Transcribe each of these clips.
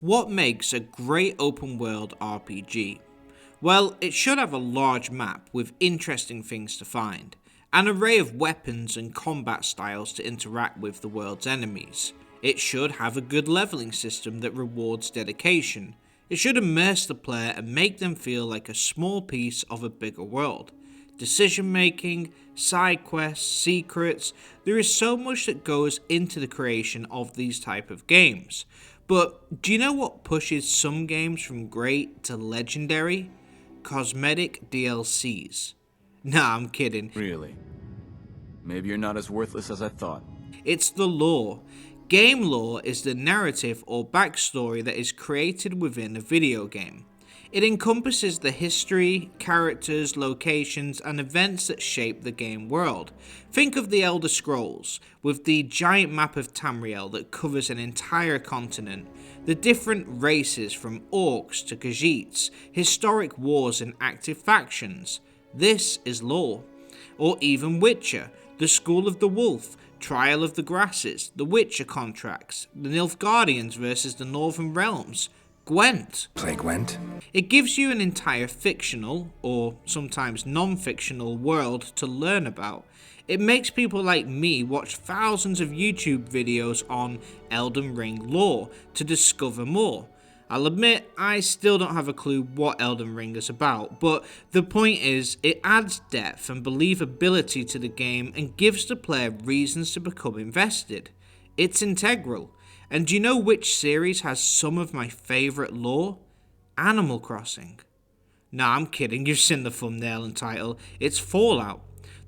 What makes a great open world RPG? Well, it should have a large map with interesting things to find, an array of weapons and combat styles to interact with the world's enemies. It should have a good leveling system that rewards dedication. It should immerse the player and make them feel like a small piece of a bigger world. Decision making, side quests, secrets, there is so much that goes into the creation of these type of games. But do you know what pushes some games from great to legendary? Cosmetic DLCs. Nah, I'm kidding. Really? Maybe you're not as worthless as I thought. It's the lore. Game lore is the narrative or backstory that is created within a video game. It encompasses the history, characters, locations, and events that shape the game world. Think of the Elder Scrolls, with the giant map of Tamriel that covers an entire continent, the different races from orcs to Khajiits, historic wars and active factions. This is lore. Or even Witcher, the School of the Wolf, Trial of the Grasses, the Witcher contracts, the Nilfgaardians versus the Northern Realms, Gwent. Play Gwent? It gives you an entire fictional, or sometimes non-fictional, world to learn about. It makes people like me watch thousands of YouTube videos on Elden Ring lore to discover more. I'll admit, I still don't have a clue what Elden Ring is about, but the point is, it adds depth and believability to the game and gives the player reasons to become invested. It's integral. And do you know which series has some of my favourite lore? Animal Crossing. Nah, I'm kidding, you've seen the thumbnail and title. It's Fallout.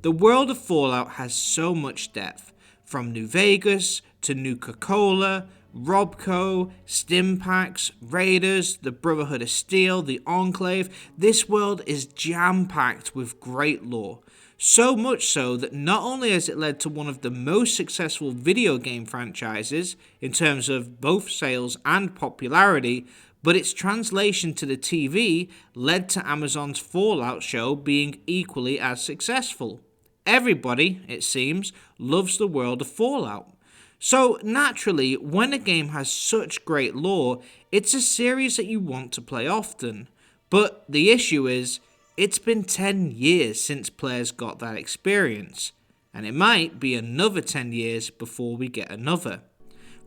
The world of Fallout has so much depth. From New Vegas to Nuka-Cola, Robco, Stimpaks, Raiders, the Brotherhood of Steel, the Enclave. This world is jam-packed with great lore. So much so that not only has it led to one of the most successful video game franchises in terms of both sales and popularity, but its translation to the TV led to Amazon's Fallout show being equally as successful. Everybody, it seems, loves the world of Fallout. So naturally, when a game has such great lore, it's a series that you want to play often. But the issue is, it's been 10 years since players got that experience, and it might be another 10 years before we get another.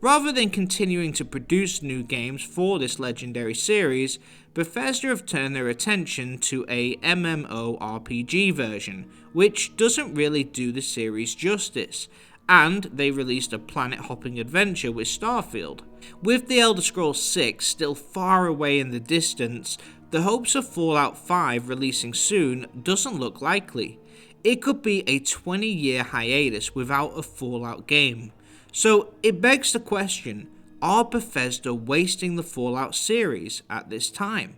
Rather than continuing to produce new games for this legendary series, Bethesda have turned their attention to a MMORPG version, which doesn't really do the series justice, and they released a planet-hopping adventure with Starfield. With The Elder Scrolls 6 still far away in the distance, the hopes of Fallout 5 releasing soon doesn't look likely. It could be a 20-year hiatus without a Fallout game. So it begs the question, are Bethesda wasting the Fallout series at this time?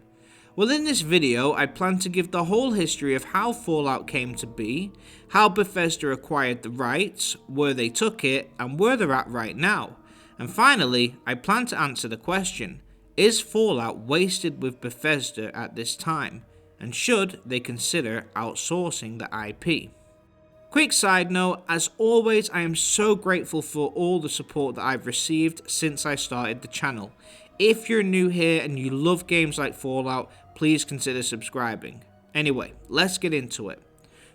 Well, in this video, I plan to give the whole history of how Fallout came to be, how Bethesda acquired the rights, where they took it, and where they're at right now. And finally, I plan to answer the question, is Fallout wasted with Bethesda at this time, and should they consider outsourcing the IP? Quick side note, as always, I am so grateful for all the support that I've received since I started the channel. If you're new here and you love games like Fallout, please consider subscribing. Anyway, let's get into it.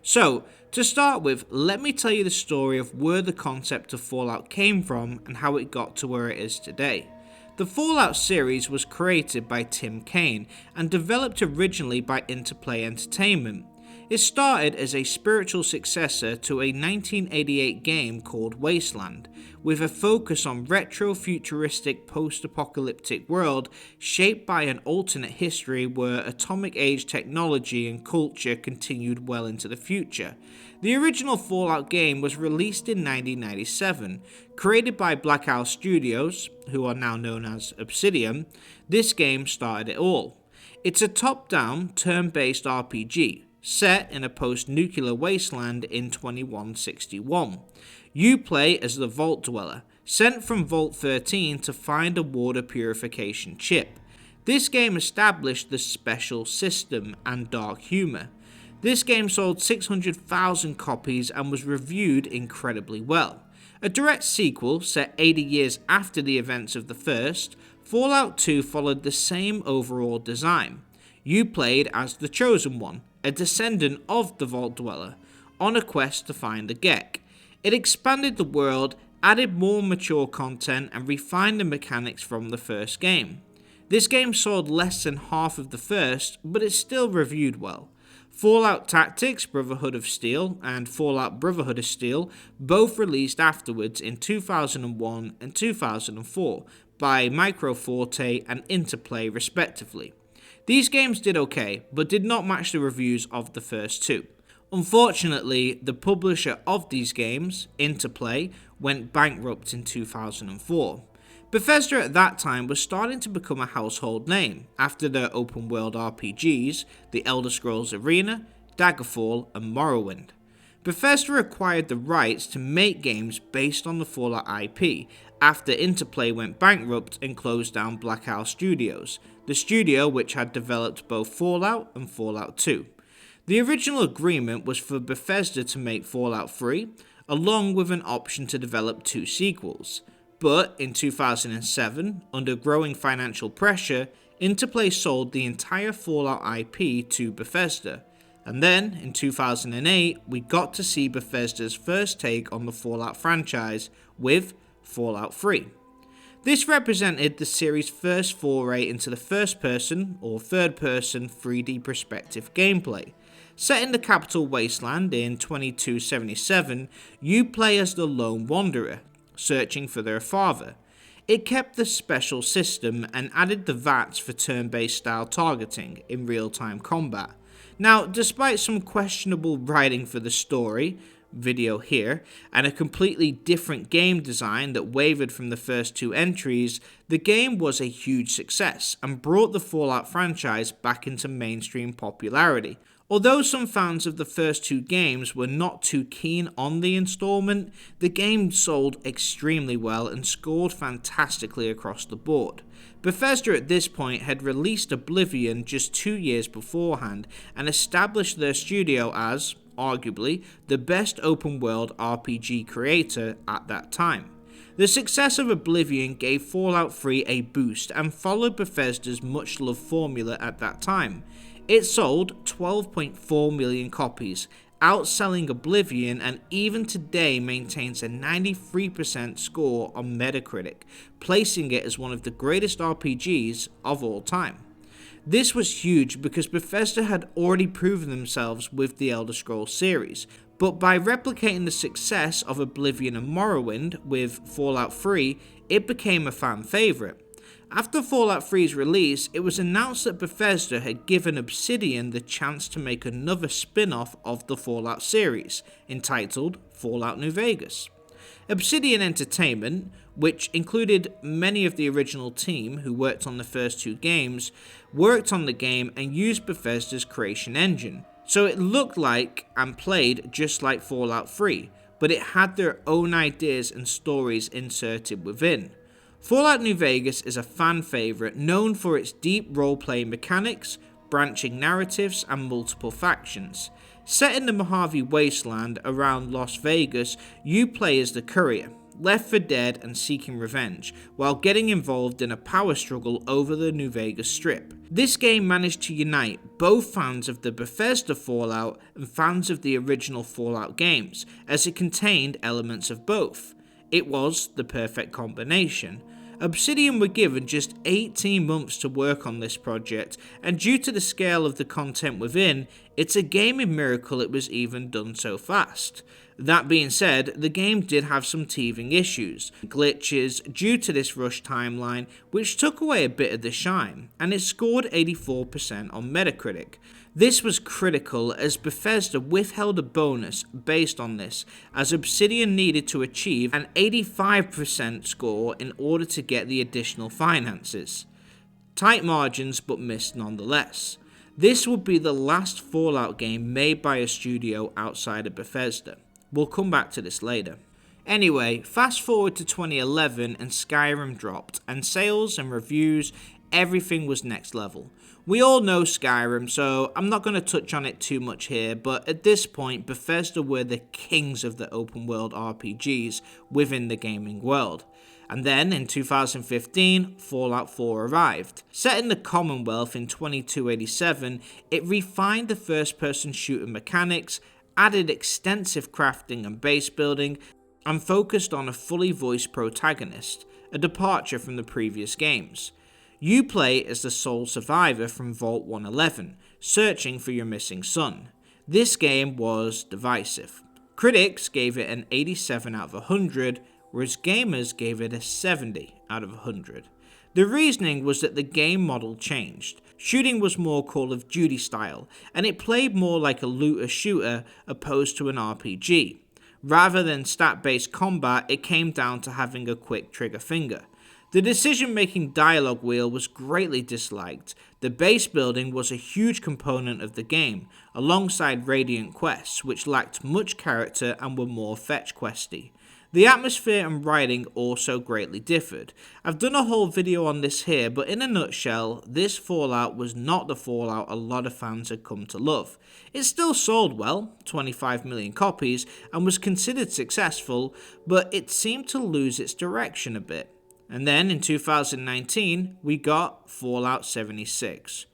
So, to start with, let me tell you the story of where the concept of Fallout came from and how it got to where it is today. The Fallout series was created by Tim Kaine and developed originally by Interplay Entertainment. It started as a spiritual successor to a 1988 game called Wasteland, with a focus on retro-futuristic post-apocalyptic world shaped by an alternate history where atomic age technology and culture continued well into the future. The original Fallout game was released in 1997, created by Black Owl Studios, who are now known as Obsidian. This game started it all. It's a top-down, turn-based RPG, set in a post-nuclear wasteland in 2161. You play as the Vault Dweller, sent from Vault 13 to find a water purification chip. This game established the special system and dark humor. This game sold 600,000 copies and was reviewed incredibly well. A direct sequel, set 80 years after the events of the first, Fallout 2 followed the same overall design. You played as the Chosen One, a descendant of the Vault Dweller, on a quest to find the Gek. It expanded the world, added more mature content, and refined the mechanics from the first game. This game sold less than half of the first, but it still reviewed well. Fallout Tactics, Brotherhood of Steel, and Fallout Brotherhood of Steel both released afterwards in 2001 and 2004 by Microforte and Interplay respectively. These games did okay, but did not match the reviews of the first two. Unfortunately, the publisher of these games, Interplay, went bankrupt in 2004. Bethesda at that time was starting to become a household name after their open world RPGs, The Elder Scrolls Arena, Daggerfall, and Morrowind. Bethesda acquired the rights to make games based on the Fallout IP after Interplay went bankrupt and closed down Black Owl Studios, the studio which had developed both Fallout and Fallout 2. The original agreement was for Bethesda to make Fallout 3, along with an option to develop 2 sequels. But in 2007, under growing financial pressure, Interplay sold the entire Fallout IP to Bethesda. And then, in 2008, we got to see Bethesda's first take on the Fallout franchise with Fallout 3. This represented the series' first foray into the first-person or third-person 3D perspective gameplay. Set in the capital wasteland in 2277, you play as the Lone Wanderer, searching for their father. It kept the special system and added the VATS for turn-based style targeting in real-time combat. Now, despite some questionable writing for the story, video here, and a completely different game design that wavered from the first 2 entries, the game was a huge success and brought the Fallout franchise back into mainstream popularity. Although some fans of the first 2 games were not too keen on the installment, the game sold extremely well and scored fantastically across the board. Bethesda at this point had released Oblivion just 2 years beforehand and established their studio as, arguably, the best open-world RPG creator at that time. The success of Oblivion gave Fallout 3 a boost and followed Bethesda's much-loved formula at that time. It sold 12.4 million copies, outselling Oblivion, and even today maintains a 93% score on Metacritic, placing it as one of the greatest RPGs of all time. This was huge because Bethesda had already proven themselves with the Elder Scrolls series, but by replicating the success of Oblivion and Morrowind with Fallout 3, it became a fan favourite. After Fallout 3's release, it was announced that Bethesda had given Obsidian the chance to make another spin-off of the Fallout series, entitled Fallout New Vegas. Obsidian Entertainment, which included many of the original team who worked on the first 2 games, worked on the game and used Bethesda's creation engine, so it looked like and played just like Fallout 3, but it had their own ideas and stories inserted within. Fallout New Vegas is a fan favourite known for its deep role-playing mechanics, branching narratives, and multiple factions. Set in the Mojave Wasteland around Las Vegas, you play as the Courier, left for dead and seeking revenge, while getting involved in a power struggle over the New Vegas Strip. This game managed to unite both fans of the Bethesda Fallout and fans of the original Fallout games, as it contained elements of both. It was the perfect combination. Obsidian were given just 18 months to work on this project, and due to the scale of the content within, it's a gaming miracle it was even done so fast. That being said, the game did have some teething issues, glitches due to this rush timeline, which took away a bit of the shine, and it scored 84% on Metacritic. This was critical as Bethesda withheld a bonus based on this, as Obsidian needed to achieve an 85% score in order to get the additional finances. Tight margins, but missed nonetheless. This would be the last Fallout game made by a studio outside of Bethesda. We'll come back to this later. Anyway, fast forward to 2011 and Skyrim dropped, and sales and reviews, everything was next level. We all know Skyrim, so I'm not going to touch on it too much here, but at this point, Bethesda were the kings of the open world RPGs within the gaming world. And then in 2015, Fallout 4 arrived. Set in the Commonwealth in 2287, it refined the first-person shooter mechanics, added extensive crafting and base building, and focused on a fully voiced protagonist, a departure from the previous games. You play as the sole survivor from Vault 111, searching for your missing son. This game was divisive. Critics gave it an 87 out of 100, whereas gamers gave it a 70 out of 100. The reasoning was that the game model changed. Shooting was more Call of Duty style, and it played more like a looter shooter opposed to an RPG. Rather than stat-based combat, it came down to having a quick trigger finger. The decision-making dialogue wheel was greatly disliked. The base building was a huge component of the game, alongside Radiant quests, which lacked much character and were more fetch questy. The atmosphere and writing also greatly differed. I've done a whole video on this here, but in a nutshell, this Fallout was not the Fallout a lot of fans had come to love. It still sold well, 25 million copies, and was considered successful, but it seemed to lose its direction a bit. And then in 2019, we got Fallout 76.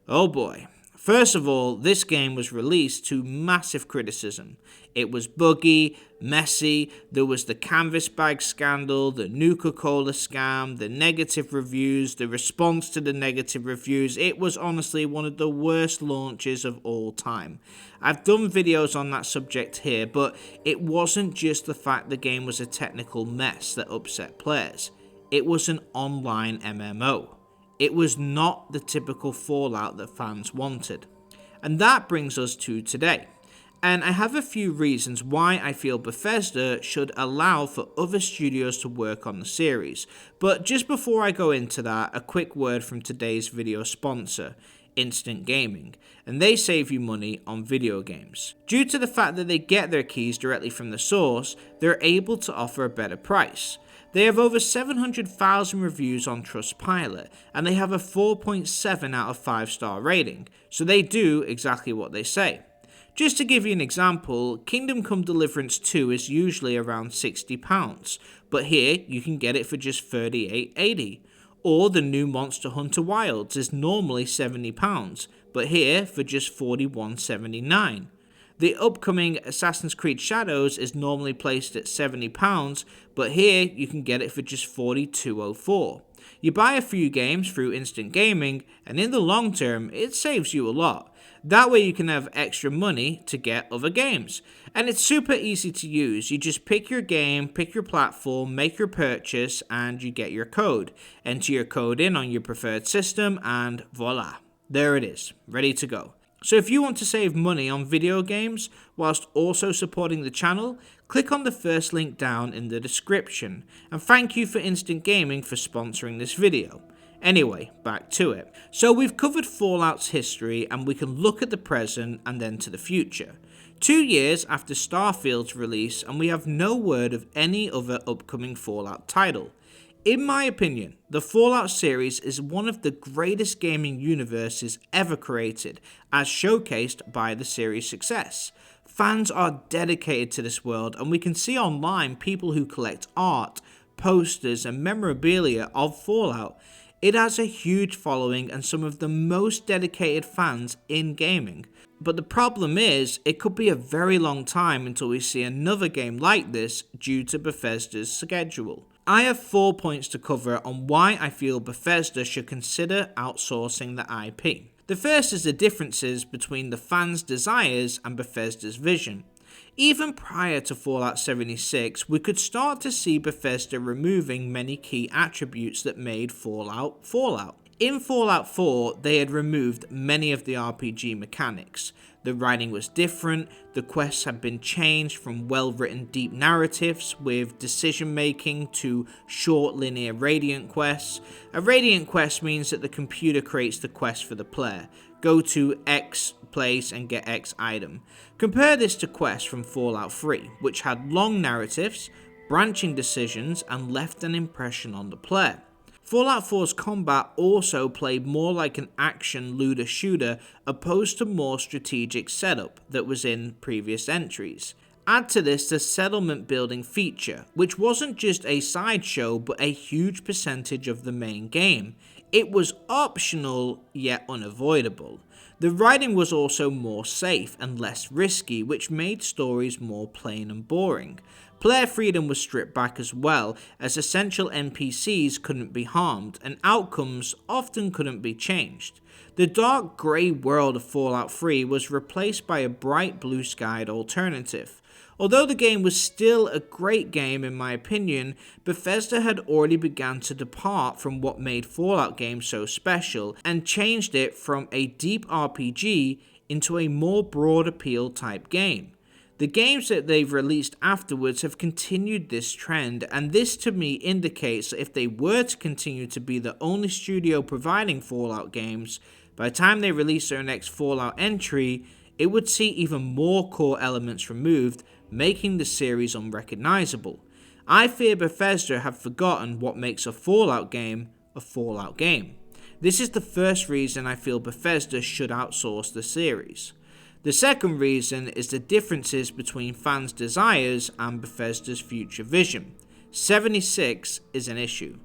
Oh boy. First of all, this game was released to massive criticism. It was buggy, messy, there was the canvas bag scandal, the Nuka-Cola scam, the negative reviews, the response to the negative reviews. It was honestly one of the worst launches of all time. I've done videos on that subject here, but it wasn't just the fact the game was a technical mess that upset players. It was an online MMO. It was not the typical Fallout that fans wanted. And that brings us to today. And I have a few reasons why I feel Bethesda should allow for other studios to work on the series. But just before I go into that, a quick word from today's video sponsor, Instant Gaming, and they save you money on video games. Due to the fact that they get their keys directly from the source, they're able to offer a better price. They have over 700,000 reviews on Trustpilot, and they have a 4.7 out of 5-star rating, so they do exactly what they say. Just to give you an example, Kingdom Come Deliverance 2 is usually around £60, but here you can get it for just $38.80. Or the new Monster Hunter Wilds is normally £70, but here for just $41.79. The upcoming Assassin's Creed Shadows is normally placed at £70, but here you can get it for just $42.04. You buy a few games through Instant Gaming, and in the long term, it saves you a lot. That way you can have extra money to get other games. And it's super easy to use. You just pick your game, pick your platform, make your purchase, and you get your code. Enter your code in on your preferred system, and voila. There it is, ready to go. So if you want to save money on video games whilst also supporting the channel, click on the first link down in the description. And thank you for Instant Gaming for sponsoring this video. Anyway, back to it. So we've covered Fallout's history, and we can look at the present and then to the future. 2 years after Starfield's release, and we have no word of any other upcoming Fallout title. In my opinion, the Fallout series is one of the greatest gaming universes ever created, as showcased by the series' success. Fans are dedicated to this world, and we can see online people who collect art, posters, and memorabilia of Fallout. It has a huge following and some of the most dedicated fans in gaming. But the problem is, it could be a very long time until we see another game like this due to Bethesda's schedule. I have 4 points to cover on why I feel Bethesda should consider outsourcing the IP. The first is the differences between the fans' desires and Bethesda's vision. Even prior to Fallout 76, we could start to see Bethesda removing many key attributes that made Fallout Fallout. In Fallout 4, they had removed many of the RPG mechanics. The writing was different, the quests had been changed from well-written deep narratives with decision-making to short linear Radiant quests. A Radiant quest means that the computer creates the quest for the player. Go to X place and get X item. Compare this to quests from Fallout 3, which had long narratives, branching decisions, and left an impression on the player. Fallout 4's combat also played more like an action looter shooter opposed to more strategic setup that was in previous entries. Add to this the settlement building feature, which wasn't just a sideshow but a huge percentage of the main game. It was optional, yet unavoidable. The writing was also more safe and less risky, which made stories more plain and boring. Player freedom was stripped back as well, as essential NPCs couldn't be harmed, and outcomes often couldn't be changed. The dark grey world of Fallout 3 was replaced by a bright blue-skied alternative. Although the game was still a great game in my opinion, Bethesda had already begun to depart from what made Fallout games so special and changed it from a deep RPG into a more broad appeal type game. The games that they've released afterwards have continued this trend, and this to me indicates that if they were to continue to be the only studio providing Fallout games, by the time they release their next Fallout entry, it would see even more core elements removed, making the series unrecognizable. I fear Bethesda have forgotten what makes a Fallout game a Fallout game. This is the first reason I feel Bethesda should outsource the series. The second reason is the differences between fans' desires and Bethesda's future vision. 76 is an issue.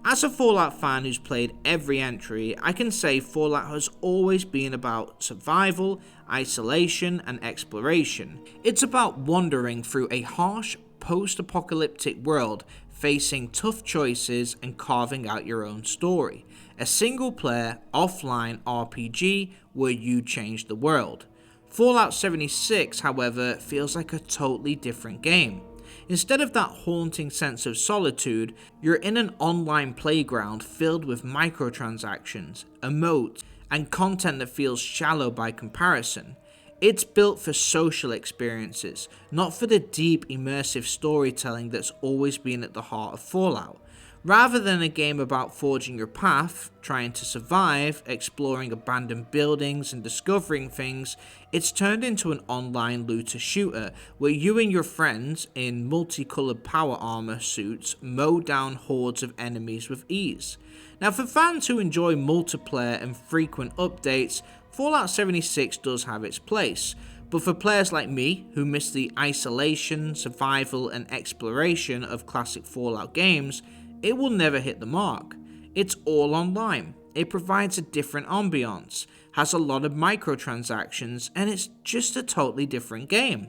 As a Fallout fan who's played every entry, I can say Fallout has always been about survival, isolation, and exploration. It's about wandering through a harsh, post-apocalyptic world, facing tough choices and carving out your own story. A single-player, offline RPG where you change the world. Fallout 76, however, feels like a totally different game. Instead of that haunting sense of solitude, you're in an online playground filled with microtransactions, emotes, and content that feels shallow by comparison. It's built for social experiences, not for the deep, immersive storytelling that's always been at the heart of Fallout. Rather than a game about forging your path, trying to survive, exploring abandoned buildings and discovering things, it's turned into an online looter-shooter where you and your friends in multicolored power armor suits mow down hordes of enemies with ease. Now for fans who enjoy multiplayer and frequent updates, Fallout 76 does have its place. But for players like me, who miss the isolation, survival and exploration of classic Fallout games, it will never hit the mark. It's all online, it provides a different ambiance, has a lot of microtransactions, and it's just a totally different game.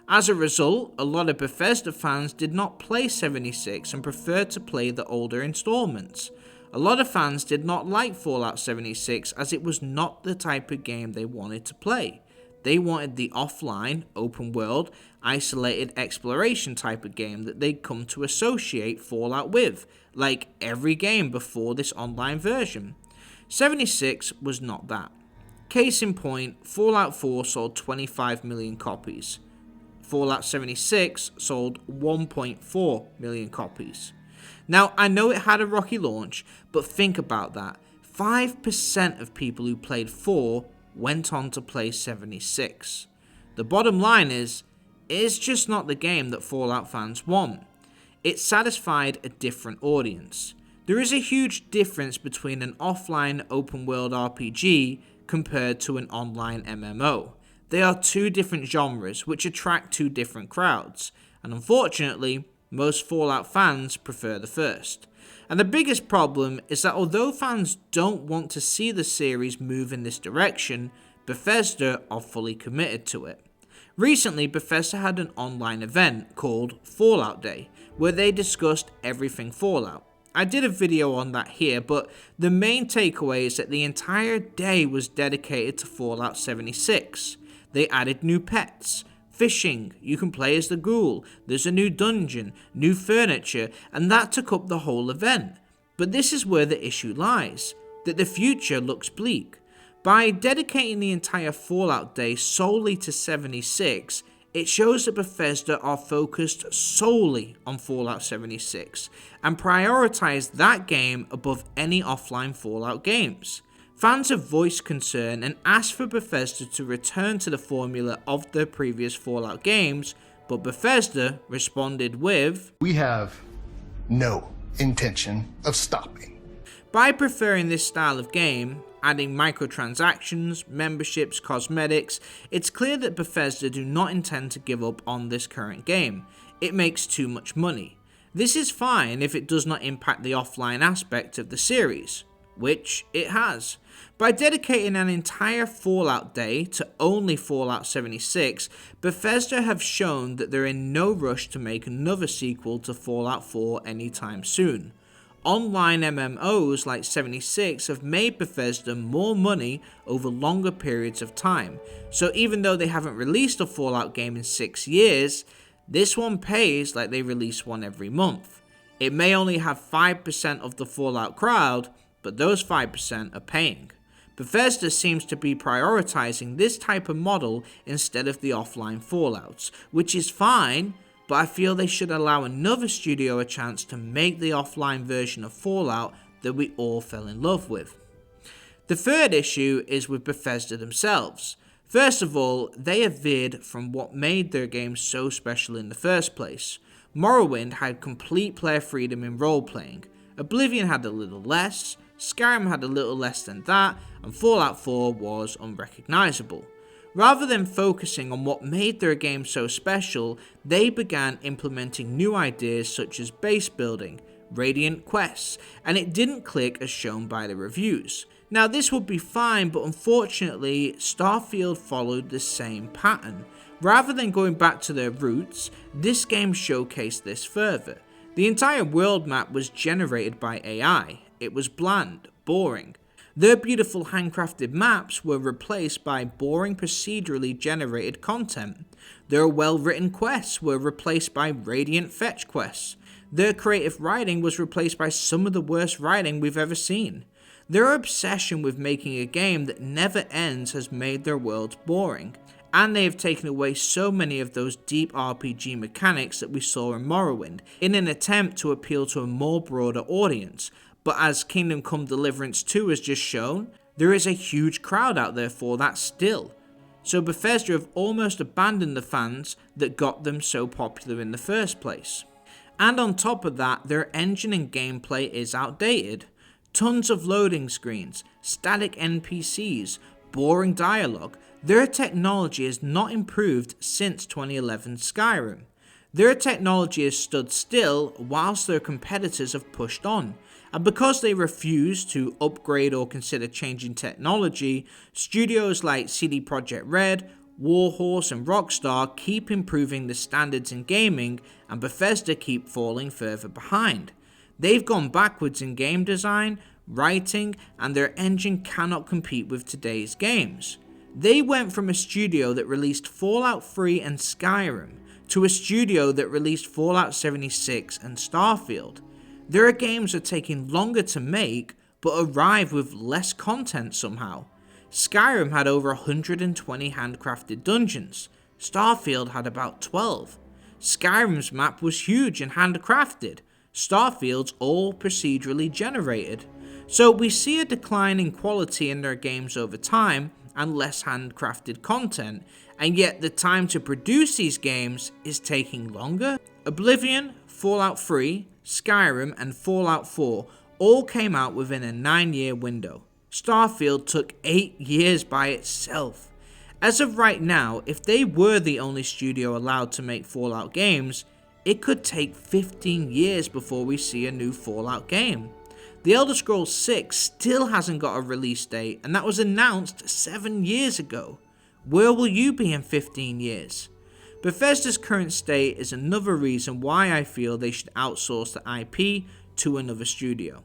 As a result, a lot of Bethesda fans did not play 76 and preferred to play the older installments. A lot of fans did not like Fallout 76 as it was not the type of game they wanted to play. They wanted the offline, open world, isolated exploration type of game that they'd come to associate Fallout with, like every game before this online version. 76 was not that. Case in point, Fallout 4 sold 25 million copies. Fallout 76 sold 1.4 million copies. Now, I know it had a rocky launch, but think about that. 5% of people who played 4 went on to play 76. The bottom line is, it's just not the game that Fallout fans want. It satisfied a different audience. There is a huge difference between an offline open world RPG compared to an online MMO. They are two different genres which attract two different crowds, and unfortunately, most Fallout fans prefer the first. And the biggest problem is that although fans don't want to see the series move in this direction, Bethesda are fully committed to it. Recently, Bethesda had an online event called Fallout Day, where they discussed everything Fallout. I did a video on that here, but the main takeaway is that the entire day was dedicated to Fallout 76. They added new pets, fishing, you can play as the ghoul, there's a new dungeon, new furniture, and that took up the whole event. But this is where the issue lies, that the future looks bleak. By dedicating the entire Fallout Day solely to 76, it shows that Bethesda are focused solely on Fallout 76 and prioritize that game above any offline Fallout games. Fans have voiced concern and asked for Bethesda to return to the formula of their previous Fallout games, but Bethesda responded with, "We have no intention of stopping." By preferring this style of game, adding microtransactions, memberships, cosmetics, it's clear that Bethesda do not intend to give up on this current game. It makes too much money. This is fine if it does not impact the offline aspect of the series, which it has. By dedicating an entire Fallout day to only Fallout 76, Bethesda have shown that they're in no rush to make another sequel to Fallout 4 anytime soon. Online MMOs like 76 have made Bethesda more money over longer periods of time, so even though they haven't released a Fallout game in 6 years, this one pays like they release one every month. It may only have 5% of the Fallout crowd, but those 5% are paying. Bethesda seems to be prioritizing this type of model instead of the offline Fallouts, which is fine, but I feel they should allow another studio a chance to make the offline version of Fallout that we all fell in love with. The third issue is with Bethesda themselves. First of all, they have veered from what made their game so special in the first place. Morrowind had complete player freedom in role-playing, Oblivion had a little less, Skyrim had a little less than that, and Fallout 4 was unrecognizable. Rather than focusing on what made their game so special, they began implementing new ideas such as base building, radiant quests, and it didn't click as shown by the reviews. Now this would be fine, but unfortunately Starfield followed the same pattern. Rather than going back to their roots, this game showcased this further. The entire world map was generated by AI. It was bland, boring. Their beautiful handcrafted maps were replaced by boring procedurally generated content. Their well-written quests were replaced by radiant fetch quests. Their creative writing was replaced by some of the worst writing we've ever seen. Their obsession with making a game that never ends has made their worlds boring, and they have taken away so many of those deep RPG mechanics that we saw in Morrowind, in an attempt to appeal to a more broader audience. But as Kingdom Come Deliverance 2 has just shown, there is a huge crowd out there for that still. So Bethesda have almost abandoned the fans that got them so popular in the first place. And on top of that, their engine and gameplay is outdated. Tons of loading screens, static NPCs, boring dialogue. Their technology has not improved since 2011 Skyrim. Their technology has stood still whilst their competitors have pushed on. And because they refuse to upgrade or consider changing technology, studios like CD Projekt Red, Warhorse and Rockstar keep improving the standards in gaming, and Bethesda keep falling further behind. They've gone backwards in game design, writing, and their engine cannot compete with today's games. They went from a studio that released Fallout 3 and Skyrim to a studio that released Fallout 76 and Starfield. Their games are taking longer to make, but arrive with less content somehow. Skyrim had over 120 handcrafted dungeons. Starfield had about 12. Skyrim's map was huge and handcrafted. Starfield's all procedurally generated. So we see a decline in quality in their games over time and less handcrafted content, and yet the time to produce these games is taking longer. Oblivion, Fallout 3, Skyrim and Fallout 4 all came out within a 9-year window. Starfield took 8 years by itself. As of right now, if they were the only studio allowed to make Fallout games, it could take 15 years before we see a new Fallout game. The Elder Scrolls 6 still hasn't got a release date, and that was announced 7 years ago. Where will you be in 15 years? Bethesda's current state is another reason why I feel they should outsource the IP to another studio.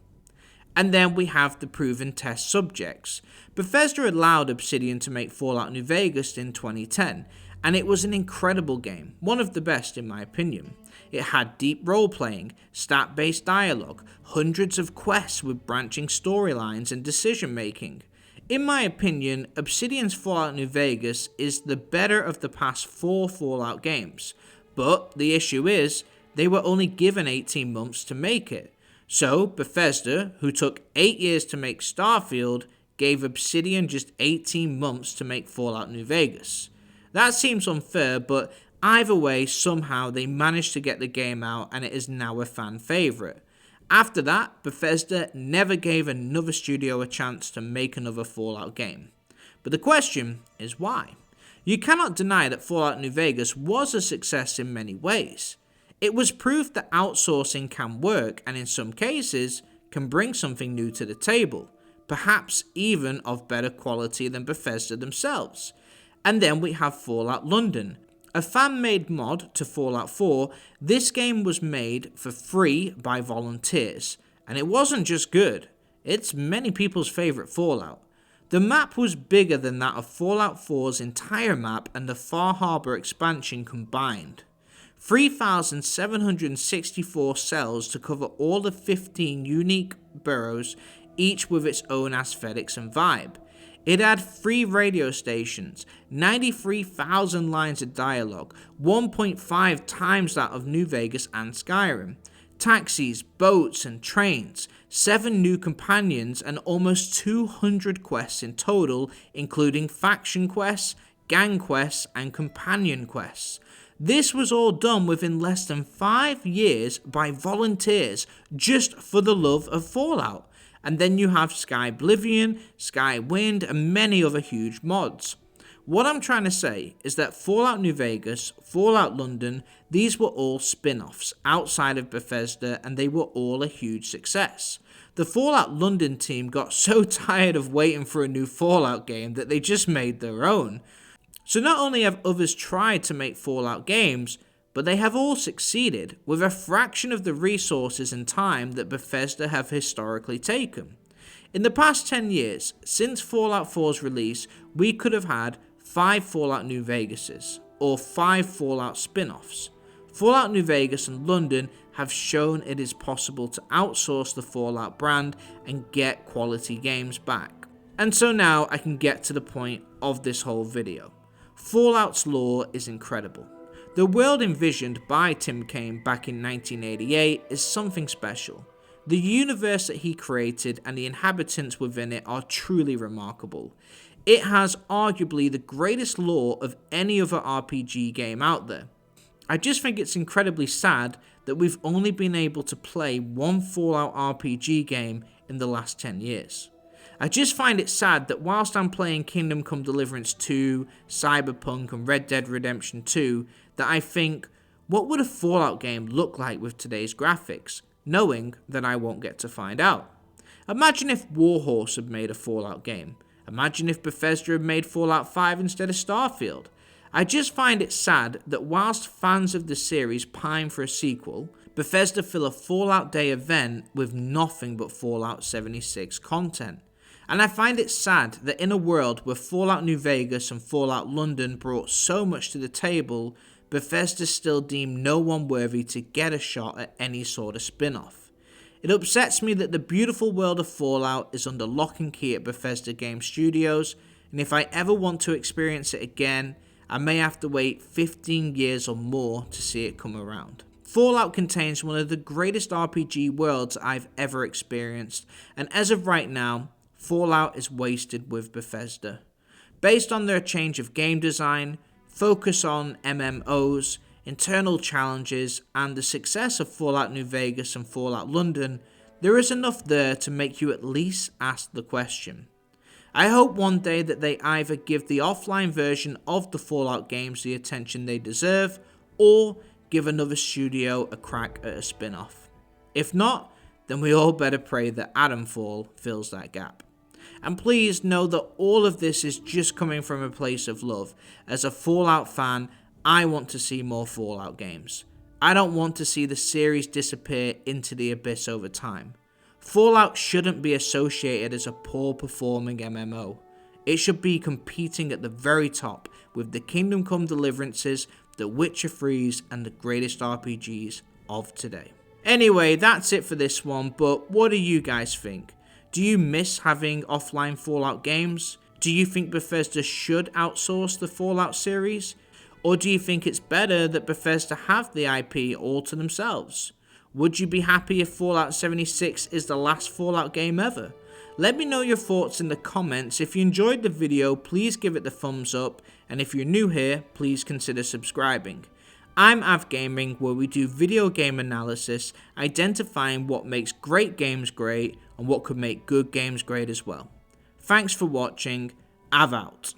And then we have the proven test subjects. Bethesda allowed Obsidian to make Fallout New Vegas in 2010, and it was an incredible game, one of the best in my opinion. It had deep role-playing, stat-based dialogue, hundreds of quests with branching storylines and decision-making. In my opinion, Obsidian's Fallout New Vegas is the better of the past 4 Fallout games, but the issue is, they were only given 18 months to make it. So Bethesda, who took 8 years to make Starfield, gave Obsidian just 18 months to make Fallout New Vegas. That seems unfair, but either way, somehow they managed to get the game out and it is now a fan favourite. After that, Bethesda never gave another studio a chance to make another Fallout game. But the question is why? You cannot deny that Fallout New Vegas was a success in many ways. It was proof that outsourcing can work and in some cases can bring something new to the table, perhaps even of better quality than Bethesda themselves. And then we have Fallout London, a fan-made mod to Fallout 4. This game was made for free by volunteers, and it wasn't just good, it's many people's favourite Fallout. The map was bigger than that of Fallout 4's entire map and the Far Harbor expansion combined. 3,764 cells to cover all the 15 unique boroughs, each with its own aesthetics and vibe. It had 3 radio stations, 93,000 lines of dialogue, 1.5 times that of New Vegas and Skyrim, taxis, boats and trains, 7 new companions and almost 200 quests in total, including faction quests, gang quests and companion quests. This was all done within less than 5 years by volunteers just for the love of Fallout. And then you have Sky Oblivion, Sky Wind and many other huge mods. What I'm trying to say is that Fallout New Vegas, Fallout London, these were all spin-offs outside of Bethesda and they were all a huge success. The Fallout London team got so tired of waiting for a new Fallout game that they just made their own. So not only have others tried to make Fallout games, but they have all succeeded with a fraction of the resources and time that Bethesda have historically taken. In the past 10 years, since Fallout 4's release, we could have had 5 Fallout New Vegases, or 5 Fallout spin-offs. Fallout New Vegas and London have shown it is possible to outsource the Fallout brand and get quality games back. And so now I can get to the point of this whole video. Fallout's lore is incredible. The world envisioned by Tim Kaine back in 1988 is something special. The universe that he created and the inhabitants within it are truly remarkable. It has arguably the greatest lore of any other RPG game out there. I just think it's incredibly sad that we've only been able to play one Fallout RPG game in the last 10 years. I just find it sad that whilst I'm playing Kingdom Come Deliverance 2, Cyberpunk and Red Dead Redemption 2, that I think, what would a Fallout game look like with today's graphics, knowing that I won't get to find out? Imagine if Warhorse had made a Fallout game. Imagine if Bethesda had made Fallout 5 instead of Starfield. I just find it sad that whilst fans of the series pine for a sequel, Bethesda fill a Fallout Day event with nothing but Fallout 76 content. And I find it sad that in a world where Fallout New Vegas and Fallout London brought so much to the table, Bethesda still deemed no one worthy to get a shot at any sort of spin-off. It upsets me that the beautiful world of Fallout is under lock and key at Bethesda Game Studios, and if I ever want to experience it again, I may have to wait 15 years or more to see it come around. Fallout contains one of the greatest RPG worlds I've ever experienced, and as of right now, Fallout is wasted with Bethesda. Based on their change of game design, focus on MMOs, internal challenges, and the success of Fallout New Vegas and Fallout London, there is enough there to make you at least ask the question. I hope one day that they either give the offline version of the Fallout games the attention they deserve, or give another studio a crack at a spin-off. If not, then we all better pray that Adamfall fills that gap. And please know that all of this is just coming from a place of love. As a Fallout fan, I want to see more Fallout games. I don't want to see the series disappear into the abyss over time. Fallout shouldn't be associated as a poor performing MMO. It should be competing at the very top with the Kingdom Come Deliverances, the Witcher 3s and the greatest RPGs of today. Anyway, that's it for this one, but what do you guys think? Do you miss having offline Fallout games? Do you think Bethesda should outsource the Fallout series? Or do you think it's better that Bethesda have the IP all to themselves? Would you be happy if Fallout 76 is the last Fallout game ever? Let me know your thoughts in the comments. If you enjoyed the video, please give it the thumbs up, and if you're new here, please consider subscribing. I'm Av Gaming, where we do video game analysis, identifying what makes great games great and what could make good games great as well. Thanks for watching. Av out.